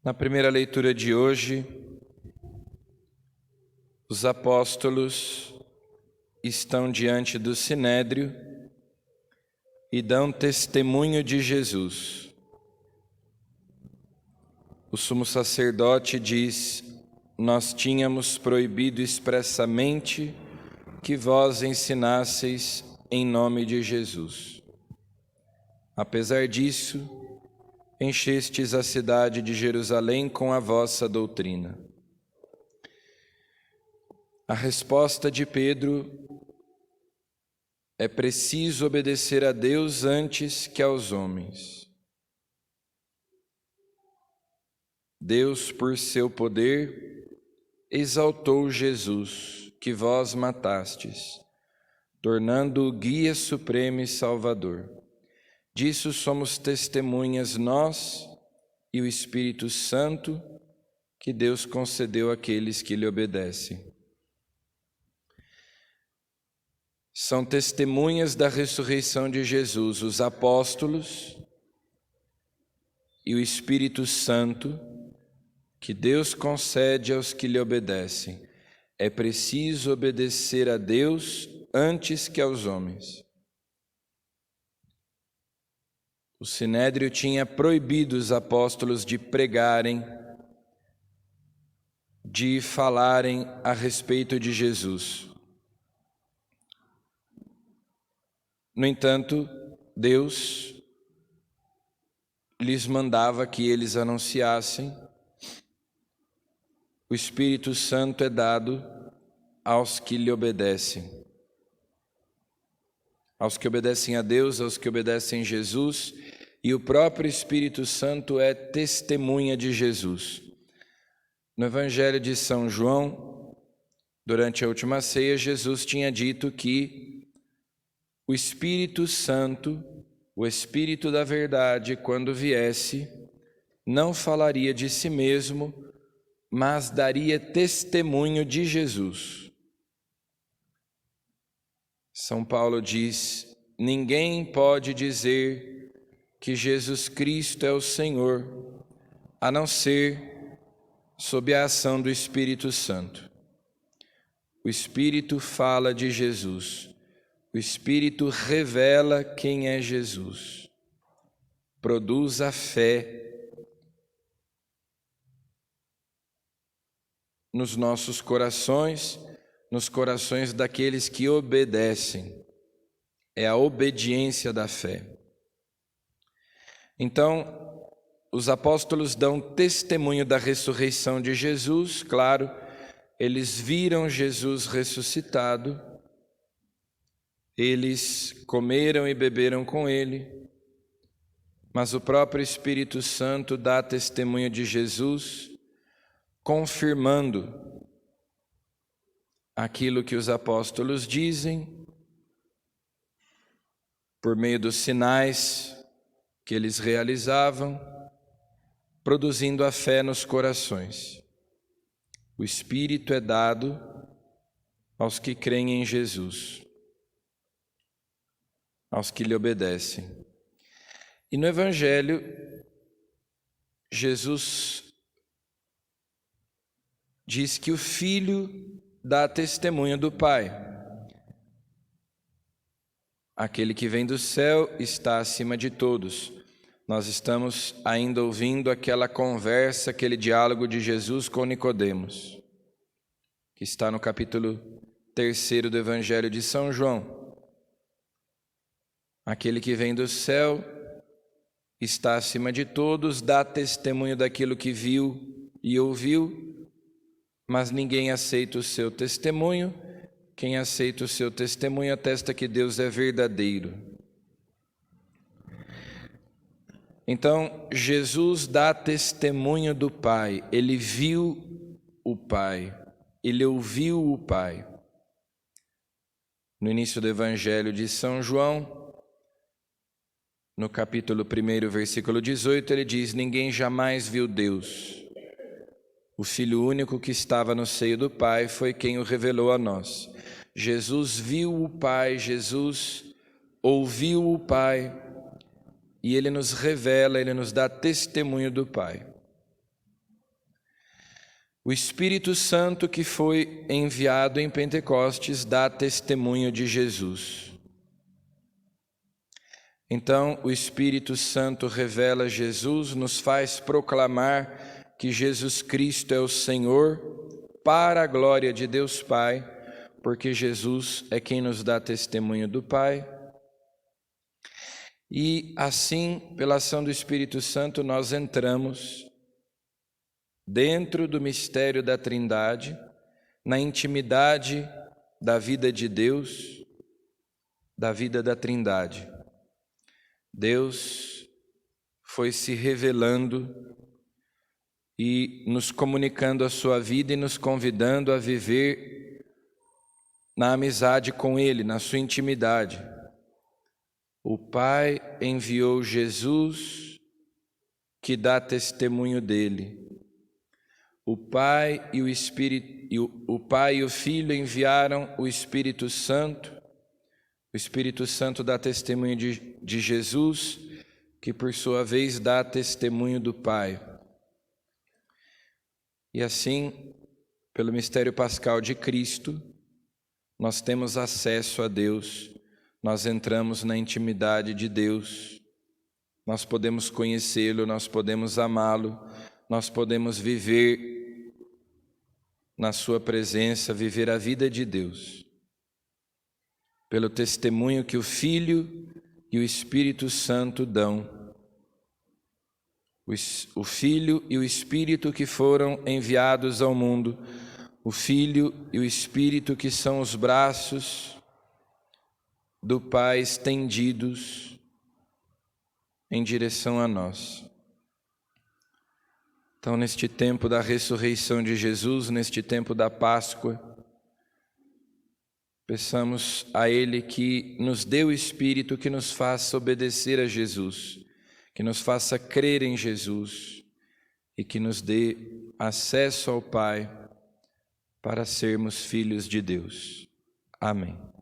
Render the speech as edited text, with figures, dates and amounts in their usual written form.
Na primeira leitura de hoje, os apóstolos estão diante do Sinédrio e dão testemunho de Jesus. O sumo sacerdote diz: nós tínhamos proibido expressamente que vós ensinasseis em nome de Jesus. Apesar disso, enchestes a cidade de Jerusalém com a vossa doutrina. A resposta de Pedro: é preciso obedecer a Deus antes que aos homens. Deus, por seu poder, exaltou Jesus, que vós matastes, tornando-o guia supremo e salvador. Disso somos testemunhas nós e o Espírito Santo que Deus concedeu àqueles que lhe obedecem. São testemunhas da ressurreição de Jesus, os apóstolos e o Espírito Santo que Deus concede aos que lhe obedecem. É preciso obedecer a Deus antes que aos homens. O Sinédrio tinha proibido os apóstolos de pregarem, de falarem a respeito de Jesus. No entanto, Deus lhes mandava que eles anunciassem. O Espírito Santo é dado aos que lhe obedecem. Aos que obedecem a Deus, aos que obedecem a Jesus, e o próprio Espírito Santo é testemunha de Jesus. No Evangelho de São João, durante a última ceia, Jesus tinha dito que o Espírito Santo, o Espírito da verdade, quando viesse, não falaria de si mesmo, mas daria testemunho de Jesus. São Paulo diz: ninguém pode dizer que Jesus Cristo é o Senhor, a não ser sob a ação do Espírito Santo. O Espírito fala de Jesus, o Espírito revela quem é Jesus, produz a fé nos nossos corações, nos corações daqueles que obedecem. É a obediência da fé. Então, os apóstolos dão testemunho da ressurreição de Jesus, claro, eles viram Jesus ressuscitado, eles comeram e beberam com ele, mas o próprio Espírito Santo dá testemunho de Jesus, confirmando aquilo que os apóstolos dizem, por meio dos sinais que eles realizavam, produzindo a fé nos corações. O Espírito é dado aos que creem em Jesus, aos que lhe obedecem. E no Evangelho, Jesus diz que o Filho dá testemunho do Pai. Aquele que vem do céu está acima de todos. Nós estamos ainda ouvindo aquela conversa, aquele diálogo de Jesus com Nicodemos, que está no capítulo 3 do Evangelho de São João. Aquele que vem do céu está acima de todos, dá testemunho daquilo que viu e ouviu, mas ninguém aceita o seu testemunho. Quem aceita o seu testemunho atesta que Deus é verdadeiro. Então, Jesus dá testemunho do Pai. Ele viu o Pai, ele ouviu o Pai. No início do Evangelho de São João, no capítulo 1, versículo 18, ele diz: ninguém jamais viu Deus. O Filho único que estava no seio do Pai foi quem o revelou a nós. Jesus viu o Pai, Jesus ouviu o Pai, e Ele nos revela, Ele nos dá testemunho do Pai. O Espírito Santo que foi enviado em Pentecostes dá testemunho de Jesus. Então, o Espírito Santo revela Jesus, nos faz proclamar que Jesus Cristo é o Senhor, para a glória de Deus Pai, porque Jesus é quem nos dá testemunho do Pai. E assim, pela ação do Espírito Santo, nós entramos dentro do mistério da Trindade, na intimidade da vida de Deus, da vida da Trindade. Deus foi se revelando e nos comunicando a sua vida e nos convidando a viver na amizade com Ele, na sua intimidade. O Pai enviou Jesus, que dá testemunho dele. O Pai e o Filho enviaram o Espírito Santo. O Espírito Santo dá testemunho de Jesus, que por sua vez dá testemunho do Pai. E assim, pelo mistério pascal de Cristo, nós temos acesso a Deus, nós entramos na intimidade de Deus, nós podemos conhecê-lo, nós podemos amá-lo, nós podemos viver na sua presença, viver a vida de Deus, pelo testemunho que o Filho e o Espírito Santo dão. O Filho e o Espírito que foram enviados ao mundo, o Filho e o Espírito que são os braços do Pai estendidos em direção a nós. Então, neste tempo da ressurreição de Jesus, neste tempo da Páscoa, peçamos a Ele que nos dê o Espírito que nos faça obedecer a Jesus, que nos faça crer em Jesus e que nos dê acesso ao Pai para sermos filhos de Deus. Amém.